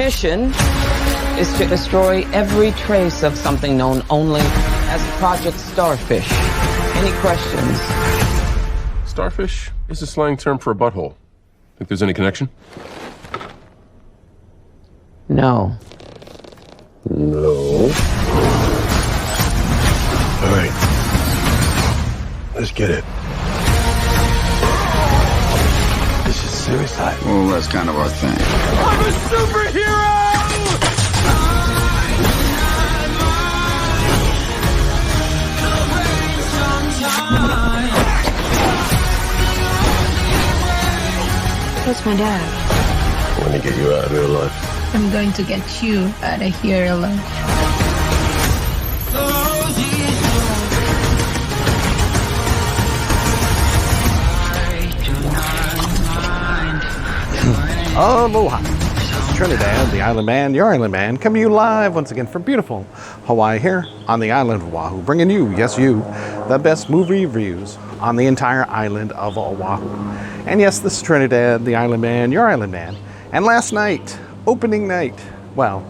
mission is to destroy every trace of something known only as Project Starfish. Any questions? Starfish is a slang term for a butthole. Think there's any connection? No. No. All right. Let's get it. This is suicide. Well, that's kind of our thing. I'm a superhero! Where's my dad? I want to get you out of here alive. I'm going to get you out of here alive. Aloha. This is Trinidad the Island Man, your Island Man, coming to you live once again from beautiful Hawaii here on the island of Oahu, bringing you, yes you, the best movie reviews on the entire island of Oahu. And yes, this is Trinidad the Island Man, your Island Man. And last night, opening night, well,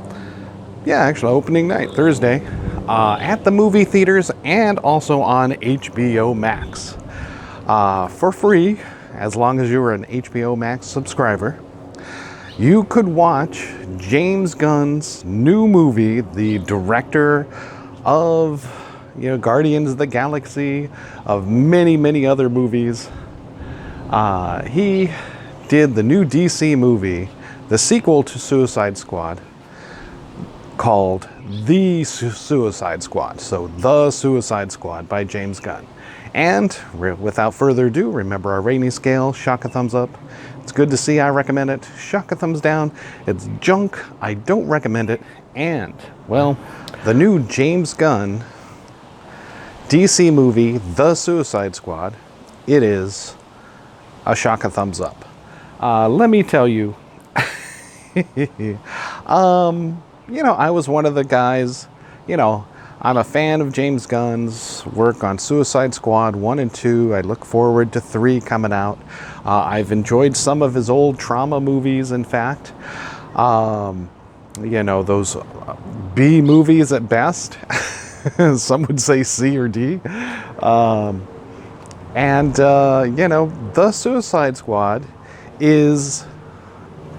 yeah, actually opening night, Thursday, at the movie theaters and also on HBO Max. For free, as long as you were an HBO Max subscriber, you could watch James Gunn's new movie, the director of, Guardians of the Galaxy, of many, many other movies. He did the new DC movie, the sequel to Suicide Squad, called The Suicide Squad. So, The Suicide Squad by James Gunn. And without further ado, remember our rating scale, shock a thumbs up. It's good to see, I recommend it. Shock a thumbs down. It's junk, I don't recommend it. And, well, the new James Gunn DC movie, The Suicide Squad, it is a shock a thumbs up. Let me tell you, I was one of the guys, I'm a fan of James Gunn's work on Suicide Squad 1 and 2. I look forward to 3 coming out. I've enjoyed some of his old trauma movies, in fact. Those B movies at best. Some would say C or D. The Suicide Squad is,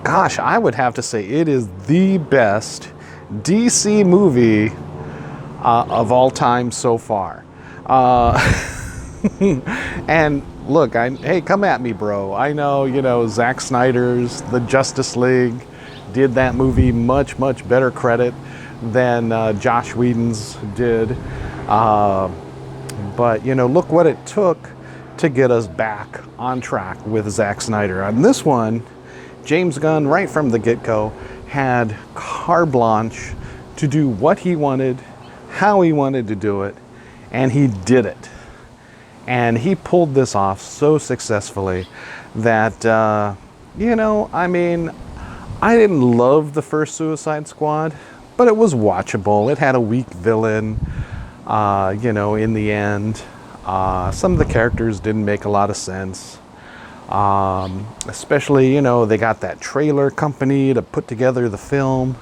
gosh, I would have to say it is the best DC movie of all time so far. And look, hey, come at me, bro. I know, Zack Snyder's The Justice League did that movie much, much better credit than Josh Whedon's did. But, look what it took to get us back on track with Zack Snyder. On this one, James Gunn, right from the get-go, had carte blanche to do what he wanted, how he wanted to do it, and he did it. And he pulled this off so successfully that, I didn't love the first Suicide Squad, but it was watchable. It had a weak villain, in the end. Some of the characters didn't make a lot of sense. Especially, they got that trailer company to put together the film.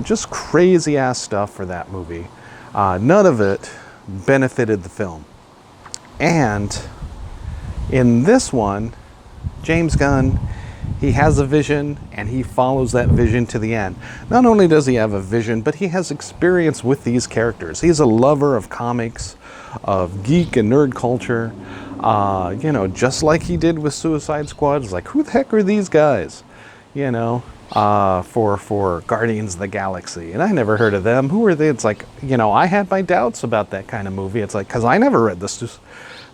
Just crazy ass stuff for that movie. None of it benefited the film. And in this one, James Gunn, he has a vision and he follows that vision to the end. Not only does he have a vision, but he has experience with these characters. He's a lover of comics, of geek and nerd culture. Just like he did with Suicide Squad. It's like, who the heck are these guys? For Guardians of the Galaxy. And I never heard of them. Who are they? It's like, I had my doubts about that kind of movie. It's like, because I never read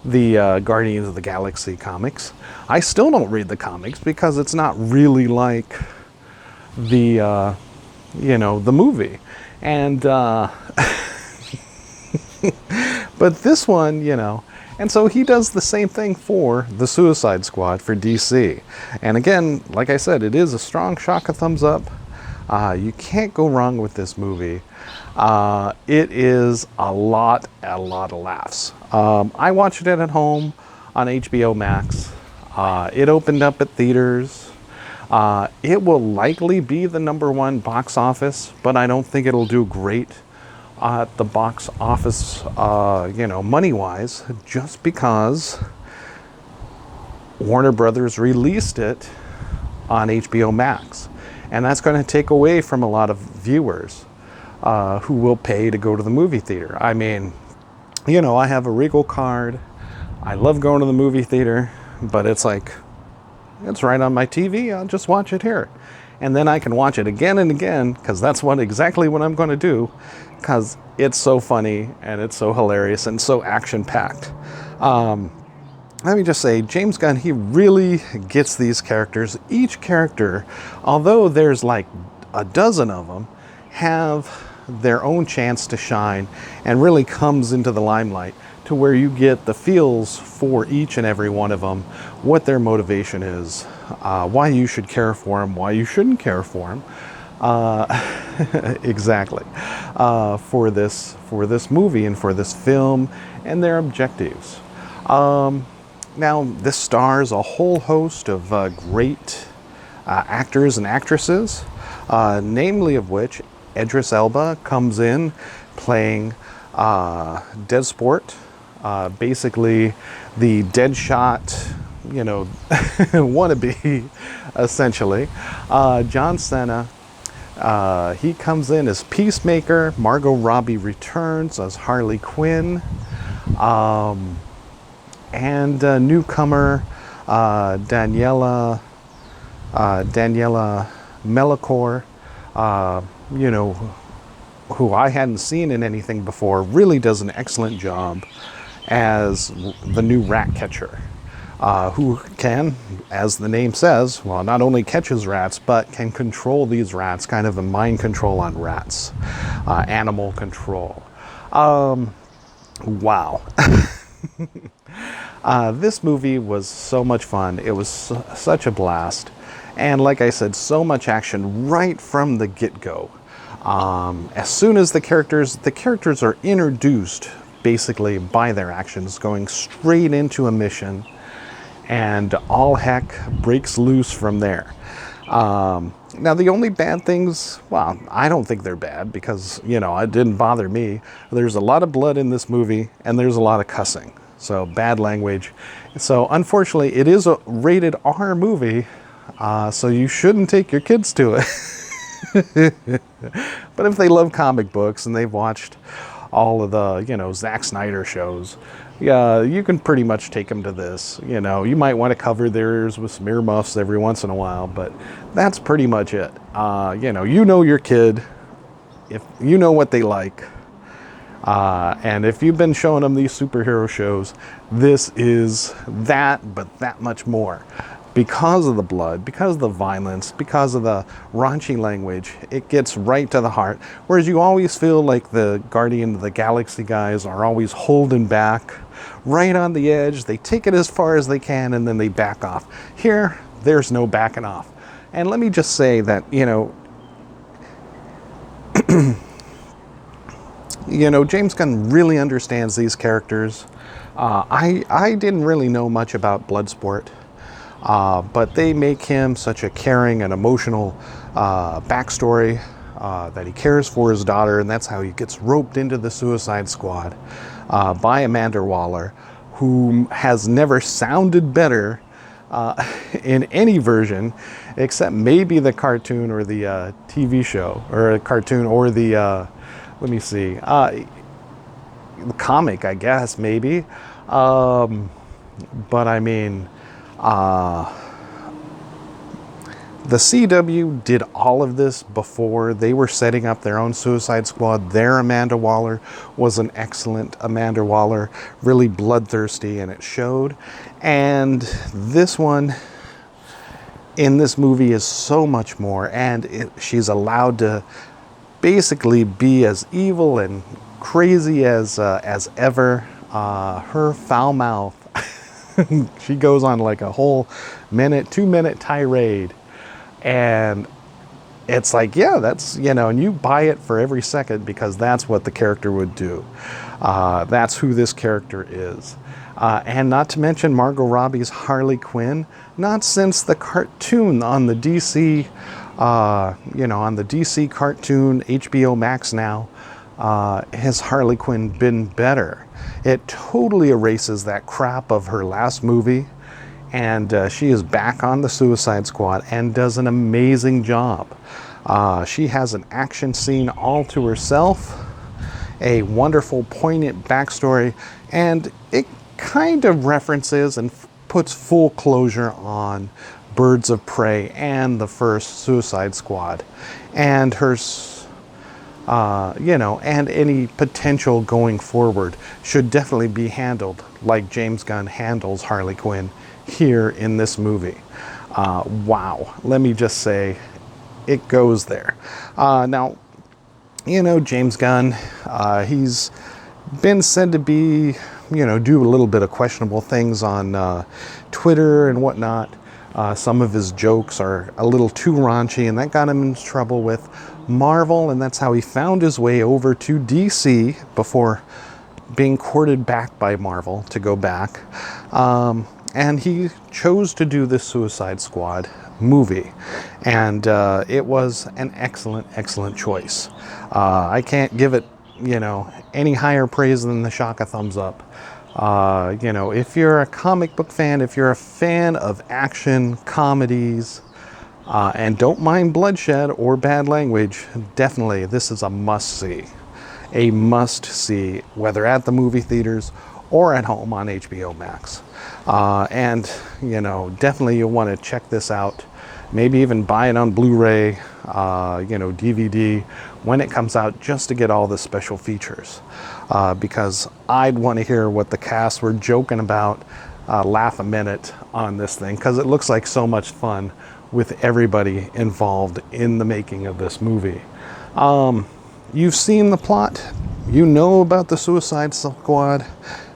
the Guardians of the Galaxy comics. I still don't read the comics because it's not really like the, the movie. And, but this one, and so he does the same thing for the Suicide Squad for DC. And again, like I said, it is a strong shock, a thumbs up. You can't go wrong with this movie. It is a lot of laughs. I watched it at home on HBO Max. It opened up at theaters. It will likely be the #1 box office, but I don't think it'll do great at the box office, money-wise, just because Warner Brothers released it on HBO Max. And that's going to take away from a lot of viewers who will pay to go to the movie theater. I mean, I have a Regal card. I love going to the movie theater, but it's like, it's right on my TV. I'll just watch it here. And then I can watch it again and again, because that's exactly what I'm going to do, because it's so funny and it's so hilarious and so action-packed. Let me just say, James Gunn, he really gets these characters. Each character, although there's like a dozen of them, have their own chance to shine and really comes into the limelight to where you get the feels for each and every one of them, what their motivation is, why you should care for them, why you shouldn't care for them. Exactly. For this movie and for this film and their objectives. Now, this stars a whole host of great actors and actresses, namely of which Idris Elba comes in playing Deadsport, basically the Deadshot, wannabe, essentially. John Cena, he comes in as Peacemaker. Margot Robbie returns as Harley Quinn. And newcomer Daniela Melchior, who I hadn't seen in anything before, really does an excellent job as the new rat catcher, who can, as the name says, well, not only catches rats, but can control these rats, kind of a mind control on rats, animal control. Wow. This movie was so much fun. It was such a blast. And like I said, so much action right from the get-go. As soon as the characters are introduced basically by their actions, going straight into a mission, and all heck breaks loose from there. Now, the only bad things, well, I don't think they're bad because, it didn't bother me. There's a lot of blood in this movie and there's a lot of cussing. So bad language. So unfortunately, it is a rated R movie, so you shouldn't take your kids to it. But if they love comic books and they've watched all of the, Zack Snyder shows, yeah, you can pretty much take them to this. You might want to cover their ears with some earmuffs every once in a while, but that's pretty much it. Your kid, if you know what they like. And if you've been showing them these superhero shows, this is that, but that much more. Because of the blood, because of the violence, because of the raunchy language, it gets right to the heart. Whereas you always feel like the Guardian of the Galaxy guys are always holding back, right on the edge. They take it as far as they can and then they back off. Here, there's no backing off. And let me just say that, James Gunn really understands these characters. I didn't really know much about Bloodsport, but they make him such a caring and emotional backstory that he cares for his daughter, and that's how he gets roped into the Suicide Squad by Amanda Waller, who has never sounded better in any version, except maybe the cartoon or the TV show, or a cartoon or the... let me see, the comic, I guess, maybe. But I mean, the CW did all of this before. They were setting up their own Suicide Squad. Their Amanda Waller was an excellent Amanda Waller, really bloodthirsty, and it showed. And this one in this movie is so much more, and she's allowed to basically be as evil and crazy as ever. Her foul mouth, she goes on like a whole 2-minute tirade, and it's like, yeah, that's, and you buy it for every second because that's what the character would do. That's who this character is. And not to mention Margot Robbie's Harley Quinn, not since the cartoon on the DC, on the DC cartoon, HBO Max now, has Harley Quinn been better. It totally erases that crap of her last movie, and she is back on the Suicide Squad and does an amazing job. She has an action scene all to herself, a wonderful, poignant backstory, and it kind of references and puts full closure on Birds of Prey and the first Suicide Squad, and her, and any potential going forward should definitely be handled like James Gunn handles Harley Quinn here in this movie. Wow, let me just say, it goes there. Now, James Gunn, he's been said to be, do a little bit of questionable things on Twitter and whatnot. Some of his jokes are a little too raunchy, and that got him into trouble with Marvel, and that's how he found his way over to DC before being courted back by Marvel to go back. And he chose to do this Suicide Squad movie, and it was an excellent, excellent choice. I can't give it, any higher praise than the shock of thumbs up. If you're a comic book fan, if you're a fan of action comedies, and don't mind bloodshed or bad language, definitely this is a must-see. A must-see, whether at the movie theaters or at home on HBO Max. And definitely you'll want to check this out. Maybe even buy it on Blu-ray, DVD when it comes out, just to get all the special features. Because I'd want to hear what the cast were joking about, laugh a minute on this thing, because it looks like so much fun with everybody involved in the making of this movie. You've seen the plot. You know about the Suicide Squad.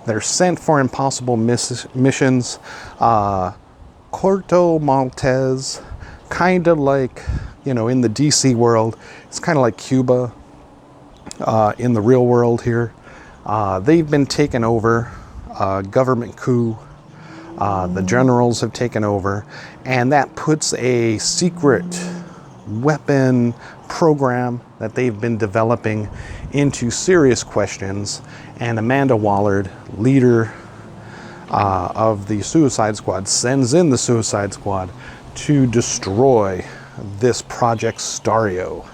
They're sent for impossible missions. Corto Maltese, kind of like, in the DC world, it's kind of like Cuba in the real world here. They've been taken over, government coup. The generals have taken over, and that puts a secret weapon program that they've been developing into serious questions, and Amanda Waller, leader of the Suicide Squad, sends in the Suicide Squad to destroy this Project Stario.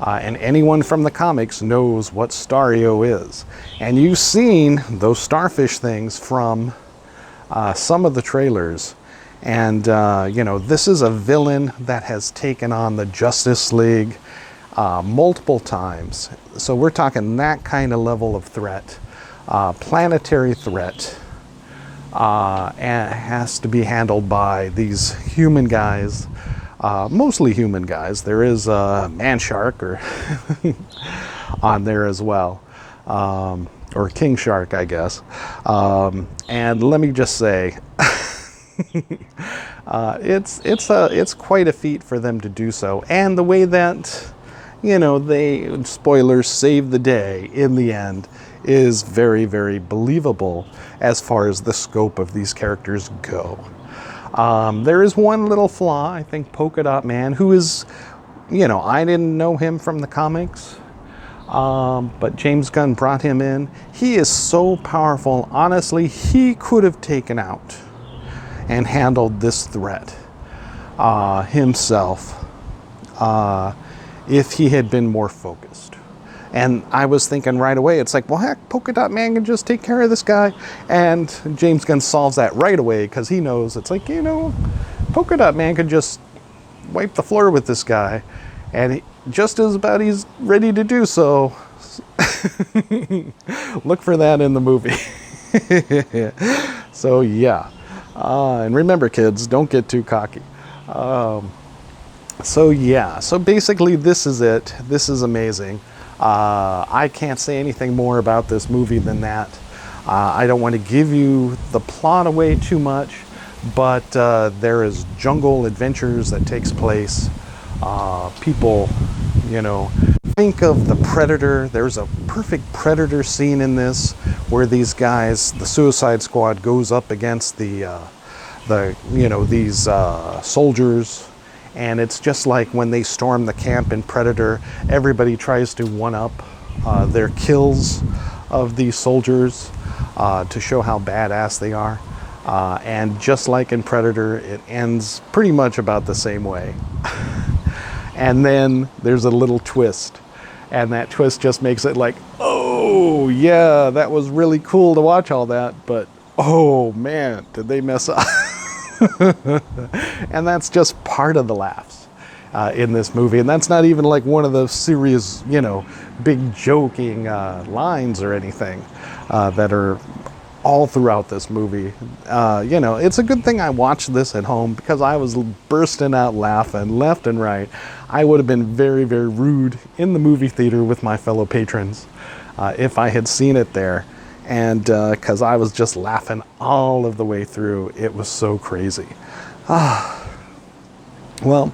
And anyone from the comics knows what Stario is. And you've seen those starfish things from some of the trailers. And, this is a villain that has taken on the Justice League multiple times. So we're talking that kind of level of threat, planetary threat, and it has to be handled by these human guys, mostly human guys. There is a man shark or on there as well, or king shark, I guess. And let me just say, it's quite a feat for them to do so, and the way that they, spoilers, save the day in the end is very, very believable as far as the scope of these characters go. There is one little flaw. I think Polka Dot Man, who is, I didn't know him from the comics, but James Gunn brought him in. He is so powerful. Honestly, he could have taken out and handled this threat himself if he had been more focused. And I was thinking right away, it's like, well, heck, Polka Dot Man can just take care of this guy. And James Gunn solves that right away, because he knows, it's like, Polka Dot Man could just wipe the floor with this guy. And just as about he's ready to do so. Look for that in the movie. So, yeah. And remember, kids, don't get too cocky. So, yeah. So, basically, this is it. This is amazing. I can't say anything more about this movie than that. I don't want to give you the plot away too much, but there is jungle adventures that takes place. People, Think of the Predator. There's a perfect Predator scene in this where these guys, the Suicide Squad, goes up against these soldiers, and it's just like when they storm the camp in Predator. Everybody tries to one-up their kills of these soldiers to show how badass they are. And just like in Predator, it ends pretty much about the same way. And then there's a little twist. And that twist just makes it like, oh, yeah, that was really cool to watch all that. But, oh, man, did they mess up? And that's just part of the laughs in this movie. And that's not even like one of the serious, big joking lines or anything that are all throughout this movie. It's a good thing I watched this at home, because I was bursting out laughing left and right. I would have been very, very rude in the movie theater with my fellow patrons if I had seen it there. And because I was just laughing all of the way through. It was so crazy. Well,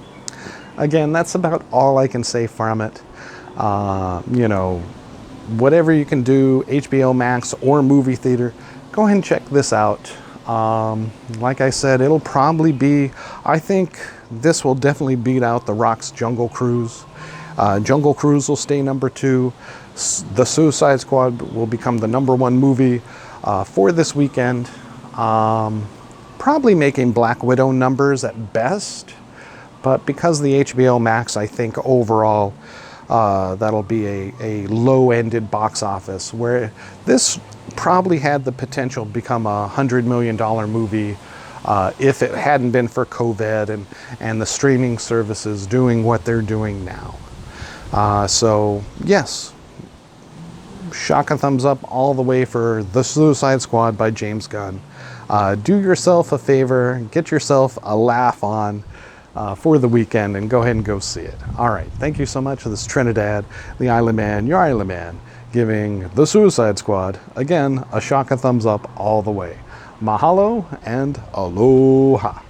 again, that's about all I can say from it. Whatever you can do, HBO Max or movie theater, go ahead and check this out. Like I said, it'll probably be, I think this will definitely beat out The Rock's Jungle Cruise. Jungle Cruise will stay number 2. The Suicide Squad will become the #1 movie for this weekend. Probably making Black Widow numbers at best, but because the HBO Max, I think overall that'll be a low-ended box office, where this probably had the potential to become a $100 million movie if it hadn't been for COVID and the streaming services doing what they're doing now. So yes, shock and thumbs up all the way for The Suicide Squad by James Gunn. Do yourself a favor, get yourself a laugh on for the weekend, and go ahead and go see it. All right, thank you so much. This is Trinidad, the Island Man, your Island Man, giving The Suicide Squad, again, a shock and thumbs up all the way. Mahalo and aloha.